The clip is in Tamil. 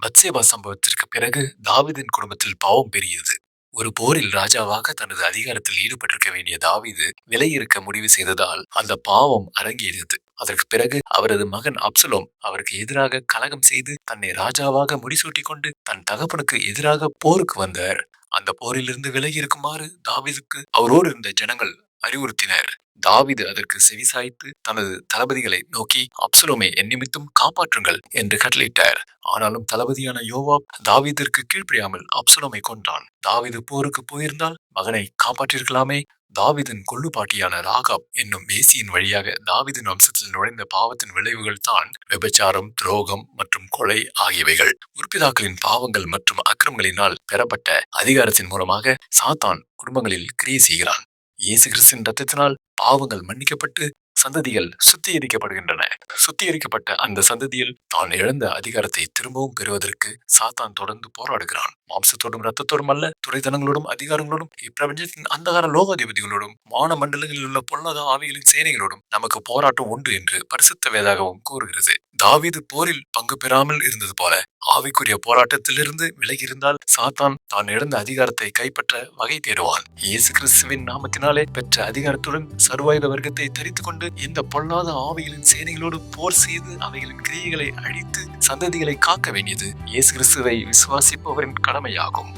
பத்சேபா சம்பவத்திற்கு பிறகு தாவீதின் குடும்பத்தில் பாவம் பெருகியது. ஒரு போரில் ராஜாவாக தனது அதிகாரத்தில் ஈடுபட்டிருக்க வேண்டிய தாவீது விலையிருக்க முடிவு செய்ததால் அந்த பாவம் அரங்கேறியது. அதற்கு பிறகு அவரது மகன் அப்சலோம் அவருக்கு எதிராக கலகம் செய்து தன்னை ராஜாவாக முடிசூட்டிக் கொண்டு தன் தகப்பனுக்கு எதிராக போருக்கு வந்தார். அந்த போரிலிருந்து விலகி இருக்குமாறு தாவீதுக்கு அவரோடு இருந்த ஜனங்கள் அறிவுறுத்தினர். தாவீது அதற்கு செவிசாய்த்து தனது தளபதிகளை நோக்கி, அப்சலோமை என் நிமித்தம் காப்பாற்றுங்கள் என்று கட்டளையிட்டார். ஆனாலும் தளபதியான யோவாப் தாவீதிற்கு கீழ்ப்படியாமல் அப்சலோமை கொன்றான். தாவீது போருக்கு போயிருந்தால் மகனை காப்பாற்றிருக்கலாமே. தாவீதின் கொள்ளுப்பாட்டியான ராகாப் என்னும் வேசியின் வழியாக தாவீதின் வம்சத்தில் நுழைந்த பாவத்தின் விளைவுகள் தான் விபச்சாரம், துரோகம் மற்றும் கொலை ஆகியவைகள். முற்பிதாக்களின் பாவங்கள் மற்றும் அக்கிரமங்களினால் பெறப்பட்ட அதிகாரத்தின் மூலமாக சாத்தான் குடும்பங்களில் கிரியை செய்கிறான். இயேசு கிறிஸ்துவின் ரத்தத்தினால் பாவங்கள் மன்னிக்கப்பட்டு சந்ததிகள் சுத்திகரிக்கப்படுகின்றன. சுத்திகரிக்கப்பட்ட அந்த சந்ததியில் தான் இழந்த அதிகாரத்தை திரும்பவும் பெறுவதற்கு சாத்தான் தொடர்ந்து போராடுகிறான். மாம்சத்தோடும் ரத்தத்தோடும் அல்ல, துறைத்தனங்களோடும் அதிகாரங்களோடும் இப்பிரபஞ்சத்தின் அந்தகார லோகாதிபதிகளோடும் வான மண்டலங்களில் உள்ள பொல்லாத ஆவிகளின் சேனைகளோடும் நமக்கு போராட்டம் உண்டு என்று பரிசுத்த வேதாகமம் கூறுகிறது. தாவீது போரில் பங்கு பெறாமல் இருந்தது போல ஆவிக்குரிய போராட்டத்திலிருந்து விலகி இருந்தால் சாத்தான் தான் இழந்த அதிகாரத்தை கைப்பற்ற வகை தேடுவான். இயேசு கிறிஸ்துவின் நாமத்தினாலே பெற்ற அதிகாரத்துடன் சர்வாயுத வர்க்கத்தை தரித்துக் கொண்டு இந்த பொல்லாத ஆவிகளின் சேனைகளோடு போர் செய்து அவைகளின் கிரியைகளை அழித்து சந்ததிகளை காக்க வேண்டியது இயேசு கிறிஸ்துவை விசுவாசிப்பவரின் கடமையாகும்.